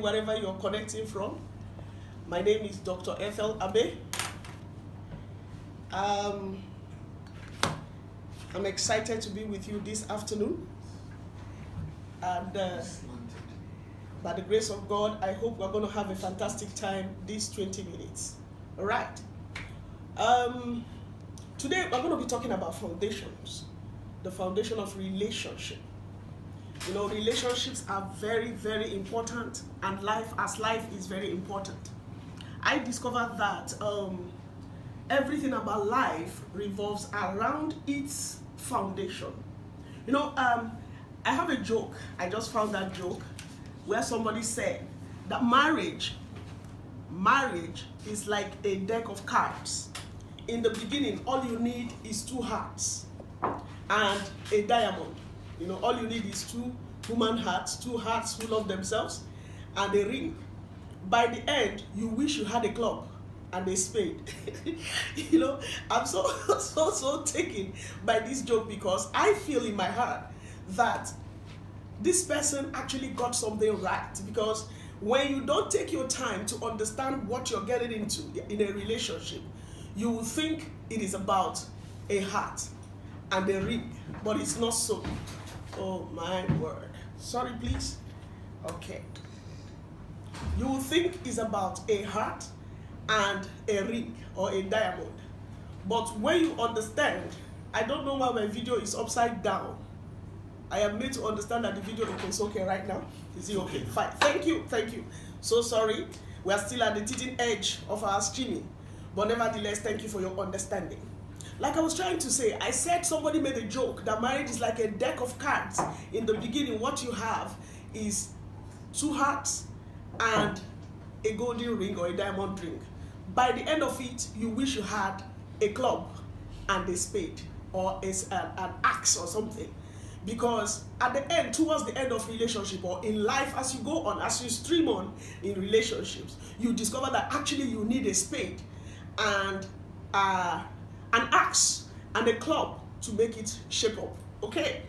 wherever you're connecting from. My name is Dr. Ethel Abe. I'm excited to be with you this afternoon. And by the grace of God, I hope we're going to have a fantastic time these 20 minutes. All right. Today, we're going to be talking about foundations, the foundation of relationship. You know, relationships are very, very important, and life is very important. I discovered that everything about life revolves around its foundation. You know, I have a joke. I just found that joke where somebody said that marriage is like a deck of cards. In the beginning, all you need is two hearts and a diamond. You know, all you need is two human hearts, two hearts who love themselves, and a ring. By the end, you wish you had a club and a spade. You know, I'm so taken by this joke because I feel in my heart that this person actually got something right, because when you don't take your time to understand what you're getting into in a relationship, you will think it is about a heart and a ring, but it's not so. Oh my word. Sorry, please. Okay. You will think it's about a heart and a ring or a diamond. But when you understand, I don't know why my video is upside down. I am made to understand that the video is okay right now. Is it okay? Fine. Thank you. So sorry. We are still at the teaching edge of our streaming. But nevertheless, thank you for your understanding. Like I was trying to say, I said somebody made a joke that marriage is like a deck of cards. In the beginning, what you have is two hearts and a golden ring or a diamond ring. By the end of it, you wish you had a club and a spade or an axe or something. Because at the end, towards the end of relationship or in life, as you go on, as you stream on in relationships, you discover that actually you need a spade and an axe and a club to make it shape up. Okay?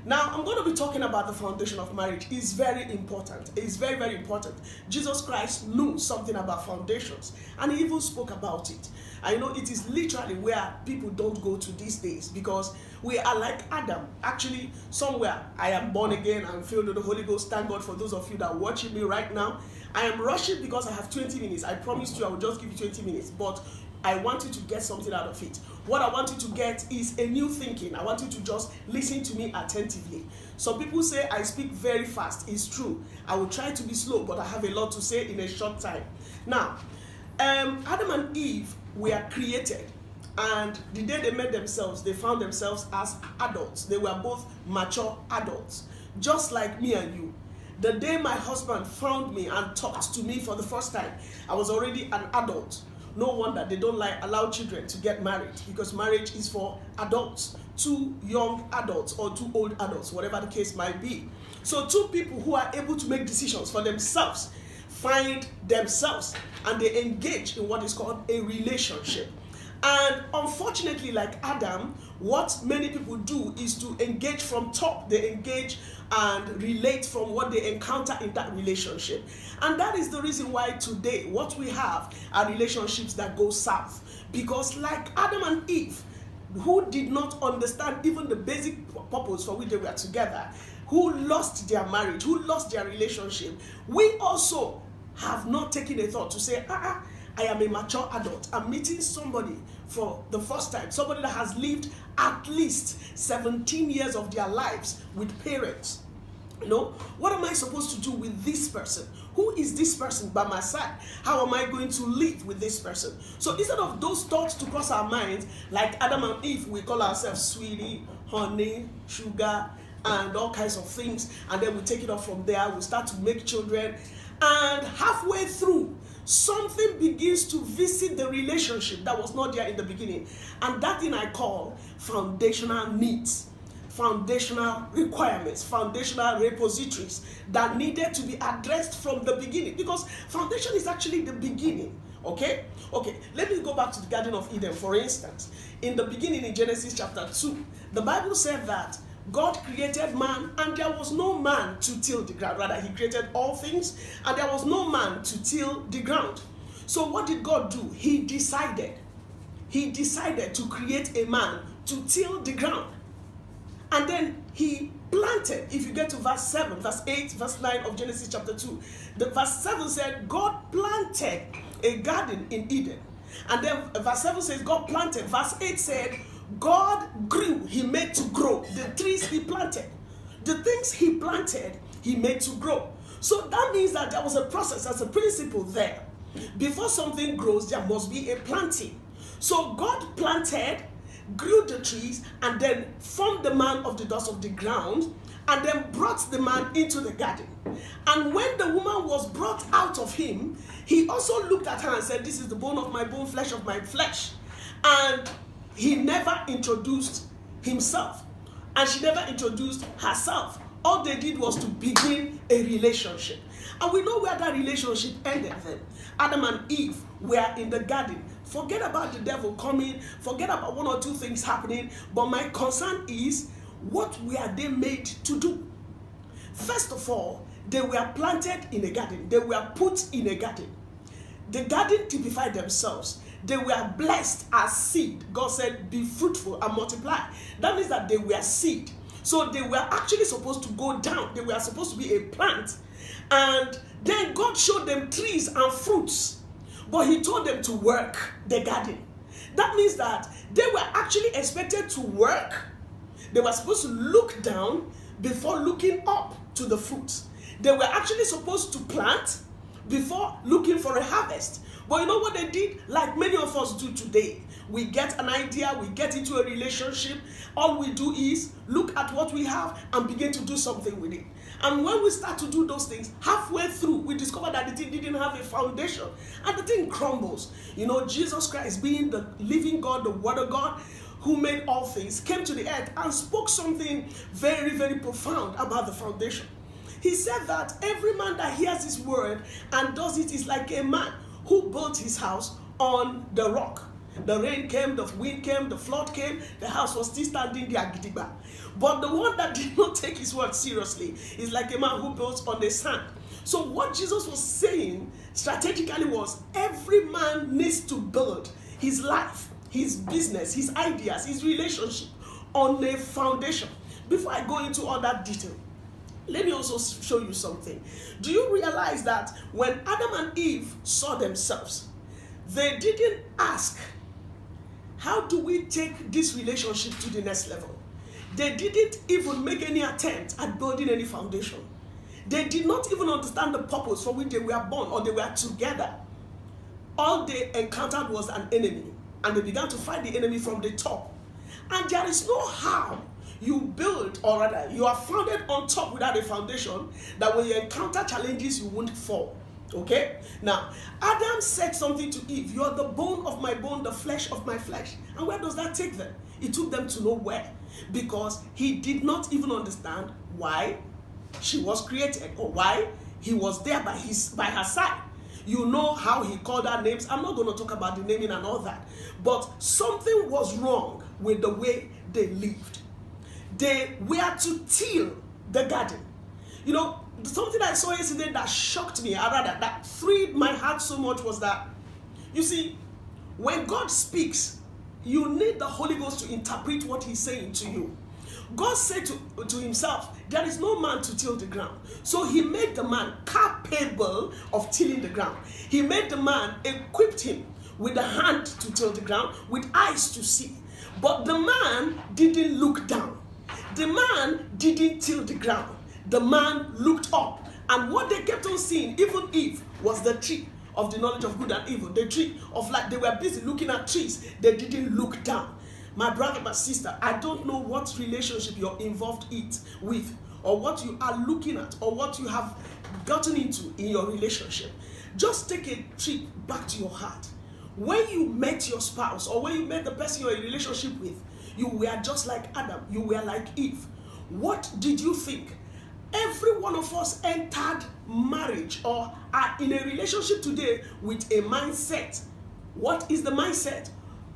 Now, I'm going to be talking about the foundation of marriage. It's very important. It's very, very important. Jesus Christ knew something about foundations, and he even spoke about it. I know it is literally where people don't go to these days, because we are like Adam. Actually, somewhere I am born again. I'm filled with the Holy Ghost. Thank God for those of you that are watching me right now. I am rushing because I have 20 minutes. I promised you I will just give you 20 minutes, but I want you to get something out of it. What I want you to get is a new thinking. I want you to just listen to me attentively. Some people say I speak very fast. It's true. I will try to be slow, but I have a lot to say in a short time. Now, Adam and Eve were created, and the day they met themselves, they found themselves as adults. They were both mature adults, just like me and you. The day my husband found me and talked to me for the first time, I was already an adult. No wonder they don't allow children to get married, because marriage is for adults, two young adults or two old adults, whatever the case might be. So two people who are able to make decisions for themselves find themselves and they engage in what is called a relationship. And unfortunately, like Adam, what many people do is to engage from top. They engage and relate from what they encounter in that relationship. And that is the reason why today what we have are relationships that go south. Because like Adam and Eve, who did not understand even the basic purpose for which they were together, who lost their marriage, who lost their relationship, we also have not taken a thought to say, I am a mature adult. I'm meeting somebody for the first time, somebody that has lived at least 17 years of their lives with parents. You know, what am I supposed to do with this person? Who is this person by my side? How am I going to live with this person? So instead of those thoughts to cross our minds, like Adam and Eve, we call ourselves sweetie, honey, sugar, and all kinds of things. And then we take it off from there. We start to make children. And halfway through, something begins to visit the relationship that was not there in the beginning. And that thing I call foundational needs, foundational requirements, foundational repositories that needed to be addressed from the beginning. Because foundation is actually the beginning. Okay, let me go back to the Garden of Eden, for instance. In the beginning, in Genesis chapter 2, the Bible said that God created man, and there was no man to till the ground. Rather, he created all things, and there was no man to till the ground. So what did God do? He decided to create a man to till the ground. And then he planted. If you get to verse 7, verse 8, verse 9 of Genesis chapter 2, the verse 7 said, God planted a garden in Eden. And then verse 7 says, God planted. Verse 8 said, God grew. He made to grow. The trees he planted, the things he planted, he made to grow. So that means that there was a process, there's a principle there. Before something grows, there must be a planting. So God planted, grew the trees, and then formed the man of the dust of the ground, and then brought the man into the garden. And when the woman was brought out of him, he also looked at her and said, this is the bone of my bone, flesh of my flesh. And he never introduced himself, and she never introduced herself. All they did was to begin a relationship. And we know where that relationship ended then. Adam and Eve were in the garden. Forget about the devil coming, forget about one or two things happening, but my concern is, what were they made to do? First of all, they were planted in a garden. They were put in a garden. The garden typified themselves. They were blessed as seed. God said, be fruitful and multiply. That means that they were seed. So they were actually supposed to go down. They were supposed to be a plant. And then God showed them trees and fruits. But he told them to work the garden. That means that they were actually expected to work. They were supposed to look down before looking up to the fruits. They were actually supposed to plant before looking for a harvest. But you know what they did? Like many of us do today. We get an idea, we get into a relationship. All we do is look at what we have and begin to do something with it. And when we start to do those things, halfway through, we discover that the thing didn't have a foundation. And the thing crumbles. You know, Jesus Christ, being the living God, the Word of God, who made all things, came to the earth and spoke something very, very profound about the foundation. He said that every man that hears his word and does it is like a man who built his house on the rock. The rain came, the wind came, the flood came, the house was still standing there. But the one that did not take his word seriously is like a man who built on the sand. So what Jesus was saying strategically was, every man needs to build his life, his business, his ideas, his relationship on a foundation. Before I go into all that detail, let me also show you something. Do you realize that when Adam and Eve saw themselves, they didn't ask, how do we take this relationship to the next level? They didn't even make any attempt at building any foundation. They did not even understand the purpose for which they were born or they were together. All they encountered was an enemy, and they began to fight the enemy from the top. And there is no how you build, or rather, you are founded on top without a foundation, that when you encounter challenges, you won't fall. Okay? Now, Adam said something to Eve, you are the bone of my bone, the flesh of my flesh. And where does that take them? It took them to nowhere, because he did not even understand why she was created or why he was there by her side. You know how he called her names. I'm not going to talk about the naming and all that. But something was wrong with the way they lived. They were to till the garden. You know, something I saw yesterday that shocked me, that freed my heart so much, was that, you see, when God speaks, you need the Holy Ghost to interpret what he's saying to you. God said to himself, there is no man to till the ground. So he made the man capable of tilling the ground. He made the man, equipped him with a hand to till the ground, with eyes to see. But the man didn't look down. The man didn't till the ground. The man looked up. And what they kept on seeing, even Eve, was the tree of the knowledge of good and evil, the tree of life. They were busy looking at trees. They didn't look down. My brother, my sister, I don't know what relationship you're involved with, or what you are looking at, or what you have gotten into in your relationship. Just take a trip back to your heart. When you met your spouse, or when you met the person you're in a relationship with, you were just like Adam. You were like Eve. What did you think? Every one of us entered marriage or are in a relationship today with a mindset. What is the mindset?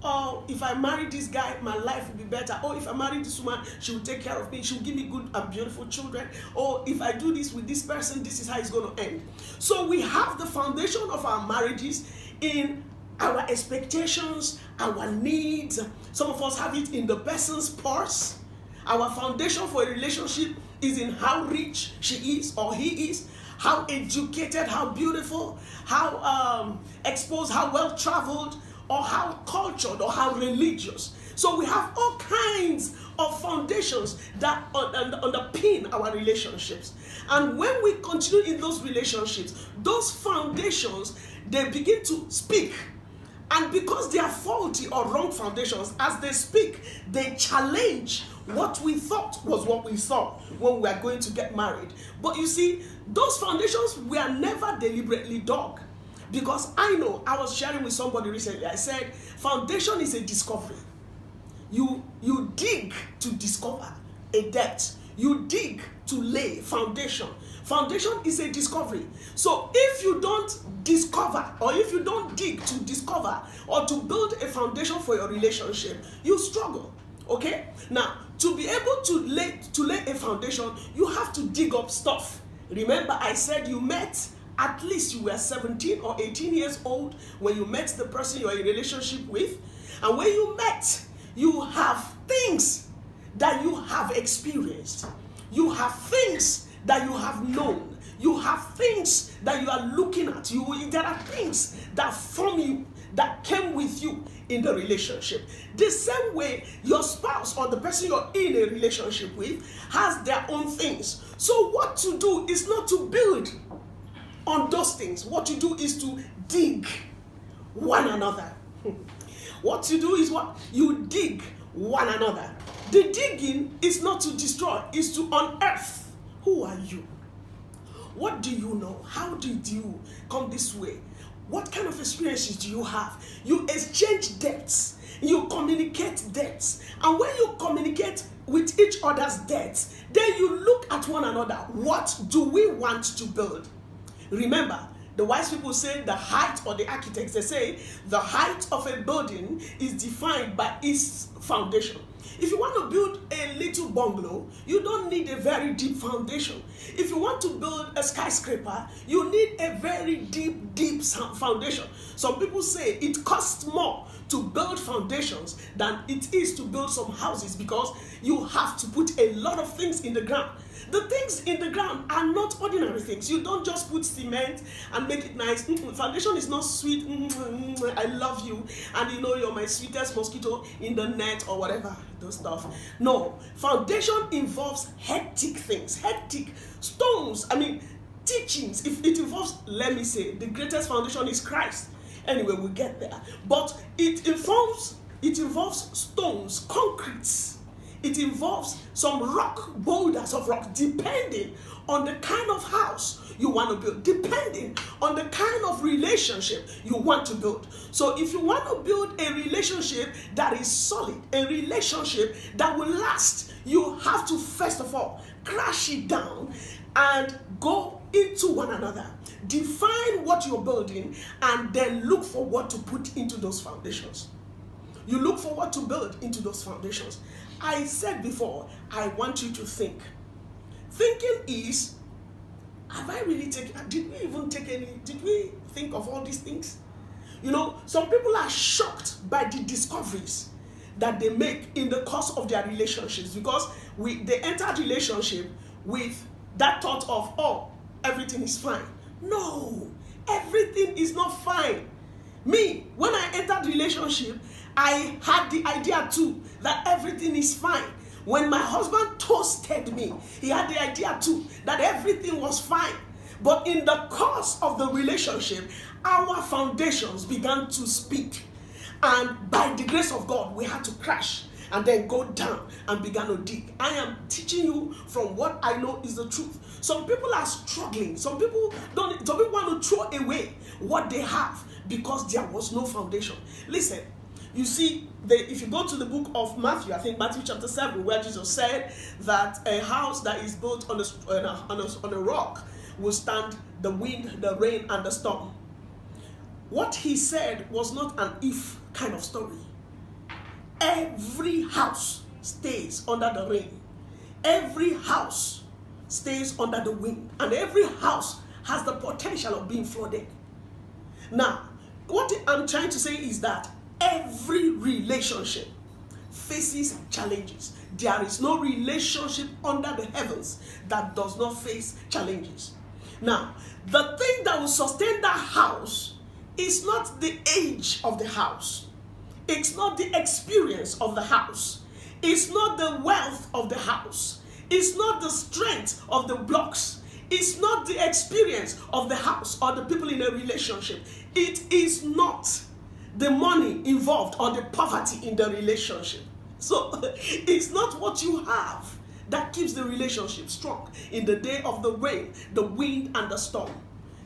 oh, if I marry this guy, my life will be better. Oh, if I marry this woman, she will take care of me. She will give me good and beautiful children. Oh, if I do this with this person, this is how it's going to end. So we have the foundation of our marriages in our expectations, our needs. Some of us have it in the person's purse. Our foundation for a relationship is in how rich she is or he is, how educated, how beautiful, how exposed, how well traveled, or how cultured, or how religious. So we have all kinds of foundations that underpin our relationships. And when we continue in those relationships, those foundations, they begin to speak. And because they are faulty or wrong foundations, as they speak, they challenge what we thought was what we saw when we were going to get married. But you see, those foundations were never deliberately dug. Because I know, I was sharing with somebody recently, I said, foundation is a discovery. You dig to discover a depth. You dig to lay foundation. Foundation is a discovery. So if you don't discover, or if you don't dig to discover or to build a foundation for your relationship, you struggle. Okay? Now, to be able to lay a foundation, you have to dig up stuff. Remember, I said you met, at least you were 17 or 18 years old when you met the person you're in a relationship with. And when you met, you have things that you have experienced. You have things that you have known. You have things that you are looking at. There are things that form you, that came with you in the relationship. The same way your spouse or the person you're in a relationship with has their own things. So what to do is not to build on those things. What you do is to dig one another. What you do is what? You dig one another. The digging is not to destroy, it's to unearth. Who are you? What do you know? How did you come this way? What kind of experiences do you have? You exchange debts. You communicate debts. And when you communicate with each other's debts, then you look at one another. What do we want to build? Remember, the wise people say the height, or the architects, they say the height of a building is defined by its foundation. If you want to build a little bungalow, you don't need a very deep foundation. If you want to build a skyscraper, you need a very deep foundation. Some people say it costs more to build foundations than it is to build some houses, because you have to put a lot of things in the ground. The things in the ground are not ordinary things. You don't just put cement and make it nice. Foundation is not sweet. I love you, and you know you're my sweetest mosquito in the net, or whatever, those stuff. No, foundation involves hectic things, hectic stones. Teachings. If it involves, let me say, the greatest foundation is Christ. Anyway, we'll get there. But it involves stones, concretes. It involves some rock, boulders of rock, depending on the kind of house you want to build, depending on the kind of relationship you want to build. So if you want to build a relationship that is solid, a relationship that will last, you have to first of all crash it down and go into one another. Define what you're building and then look for what to put into those foundations. You look for what to build into those foundations. I said before, I want you to think. Thinking is, did we think of all these things? You know, some people are shocked by the discoveries that they make in the course of their relationships, because they enter relationship with that thought of, oh, everything is fine. No, everything is not fine. Me, when I entered relationship, I had the idea too that everything is fine. When my husband toasted me, he had the idea too that everything was fine. But in the course of the relationship, our foundations began to speak. And by the grace of God, we had to crash and then go down and began to dig. I am teaching you from what I know is the truth. Some people are struggling. Some people want to throw away what they have because there was no foundation. Listen, you see, if you go to the book of Matthew, I think Matthew chapter 7, where Jesus said that a house that is built on a rock will stand the wind, the rain, and the storm. What he said was not an if kind of story. every house stays under the rain. Every house stays under the wind. And every house has the potential of being flooded. Now, what I'm trying to say is that every relationship faces challenges. There is no relationship under the heavens that does not face challenges. Now, the thing that will sustain that house is not the age of the house. It's not the experience of the house. It's not the wealth of the house. It's not the strength of the blocks. It's not the experience of the house or the people in a relationship. It is not the money involved or the poverty in the relationship. So it's not what you have that keeps the relationship strong in the day of the rain, the wind, and the storm.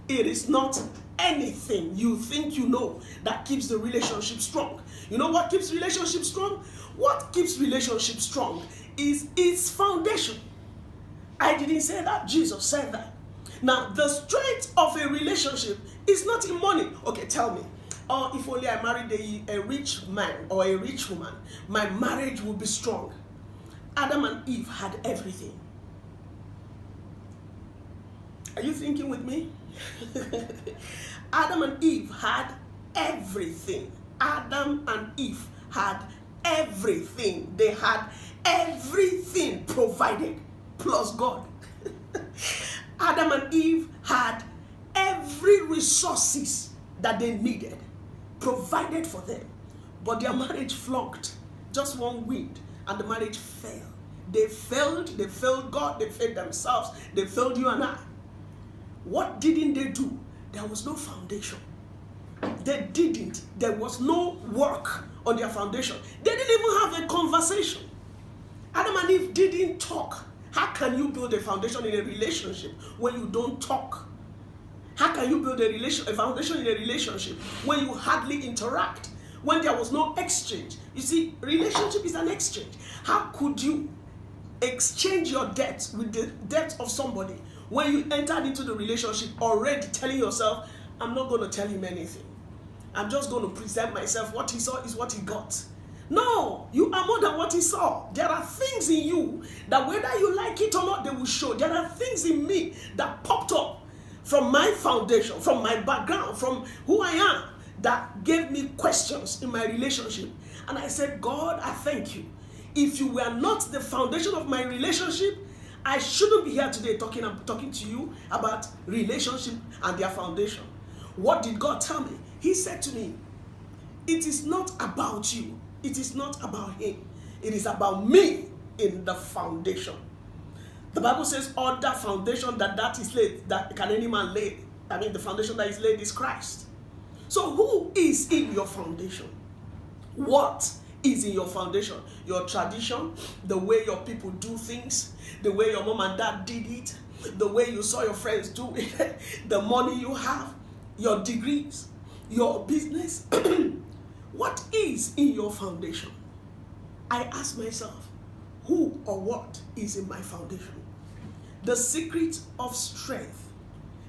It is not anything you think you know that keeps the relationship strong. You know what keeps relationship strong? What keeps relationship strong is its foundation. I didn't say that. Jesus said that. Now, the strength of a relationship is not in money. Okay, tell me. Oh, if only I married a rich man or a rich woman, my marriage would be strong. Adam and Eve had everything. Are you thinking with me? Adam and Eve had everything. Adam and Eve had everything. They had everything provided, plus God. Adam and Eve had every resources that they needed provided for them. But their marriage flunked. Just one wind and the marriage failed. They failed God, they failed themselves, they failed you and I. What didn't they do? There was no foundation. They didn't. There was no work on their foundation. They didn't even have a conversation. Adam and Eve didn't talk. How can you build a foundation in a relationship when you don't talk? How can you build a foundation in a relationship when you hardly interact? When there was no exchange? You see, relationship is an exchange. How could you exchange your debt with the debt of somebody when you entered into the relationship already telling yourself, I'm not going to tell him anything. I'm just going to present myself. What he saw is what he got. No, you are more than what he saw. There are things in you that whether you like it or not, they will show. There are things in me that popped up from my foundation, from my background, from who I am, that gave me questions in my relationship. And I said, God, I thank you. If you were not the foundation of my relationship, I shouldn't be here today talking to you about relationship and their foundation. What did God tell me? He said to me, it is not about you. It is not about him. It is about me in the foundation. The Bible says, all that foundation that is laid, that can any man lay. I mean, the foundation that is laid is Christ. So who is in your foundation? What is in your foundation? Your tradition, the way your people do things, the way your mom and dad did it, the way you saw your friends do it, the money you have, your degrees, your business. What is in your foundation? I ask myself, who or what is in my foundation? The secret of strength,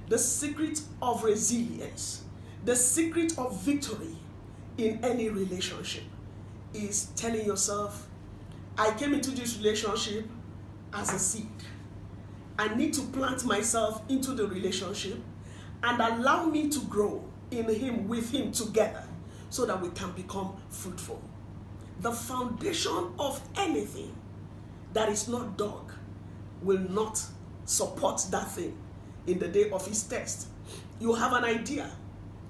the secret of resilience, the secret of victory in any relationship is telling yourself, I came into this relationship as a seed. I need to plant myself into the relationship and allow me to grow in him, with him together, so that we can become fruitful. The foundation of anything that is not dug will not support that thing in the day of his test. You have an idea.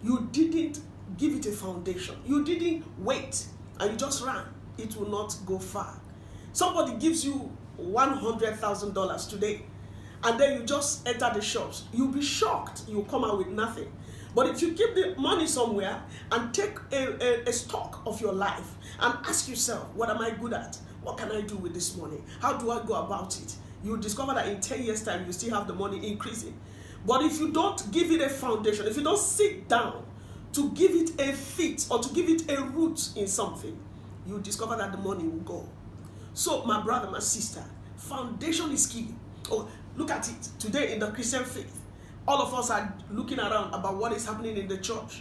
You didn't give it a foundation. You didn't wait and you just ran. It will not go far. Somebody gives you $100,000 today and then you just enter the shops. You'll be shocked. You'll come out with nothing. But if you keep the money somewhere and take a stock of your life and ask yourself, what am I good at? What can I do with this money? How do I go about it? You'll discover that in 10 years' time, you still have the money increasing. But if you don't give it a foundation, if you don't sit down to give it a fit or to give it a root in something, you discover that the money will go. So, my brother, my sister, foundation is key. Oh, look at it. Today in the Christian faith, all of us are looking around about what is happening in the church.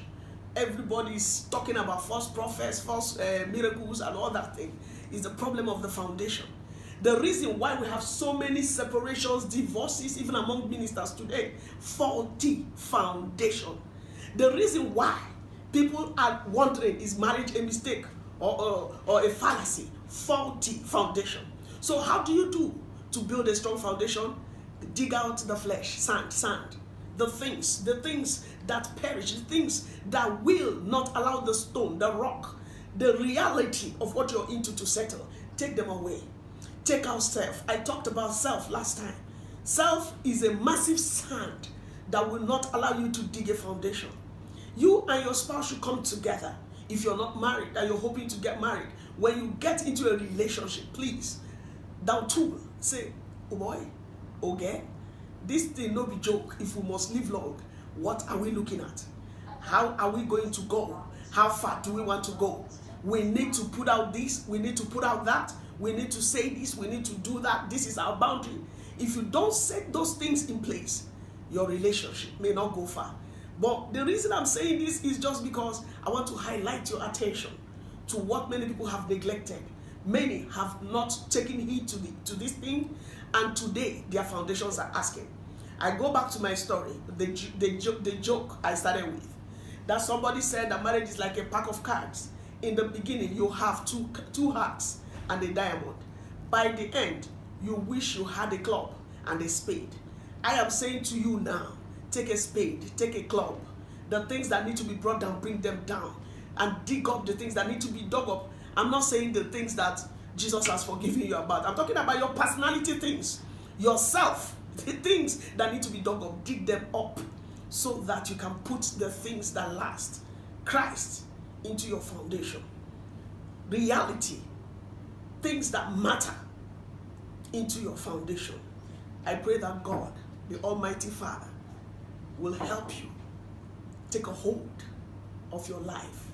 everybody's talking about false prophets, false miracles, and all that thing. Is the problem of the foundation. The reason why we have so many separations, divorces, even among ministers today, faulty foundation. The reason why people are wondering, is marriage a mistake or a fallacy? Faulty foundation. So how do you do to build a strong foundation? Dig out the flesh, sand. The things that perish, the things that will not allow the stone, the rock, the reality of what you're into to settle. Take them away. Take out self. I talked about self last time. Self is a massive sand that will not allow you to dig a foundation. You and your spouse should come together. If you're not married and you're hoping to get married, when you get into a relationship, please, down tool, say, oh boy, okay, this thing no be joke. If we must live long, what are we looking at? How are we going to go? How far do we want to go? We need to put out this, we need to put out that, we need to say this, we need to do that. This is our boundary. If you don't set those things in place, your relationship may not go far. But the reason I'm saying this is just because I want to highlight your attention to what many people have neglected. Many have not taken heed to this thing, and today their foundations are asking. I go back to my story, the joke I started with, that somebody said that marriage is like a pack of cards. In the beginning, you have two hearts and a diamond. By the end, you wish you had a club and a spade. I am saying to you now, take a spade, take a club. The things that need to be brought down, bring them down. And dig up the things that need to be dug up. I'm not saying the things that Jesus has forgiven you about. I'm talking about your personality things, yourself, the things that need to be dug up. Dig them up so that you can put the things that last, Christ, into your foundation. Reality, things that matter, into your foundation. I pray that God, the Almighty Father, will help you take a hold of your life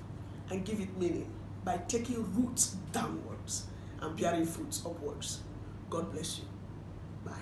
and give it meaning by taking roots downwards and bearing fruits upwards. God bless you. Bye.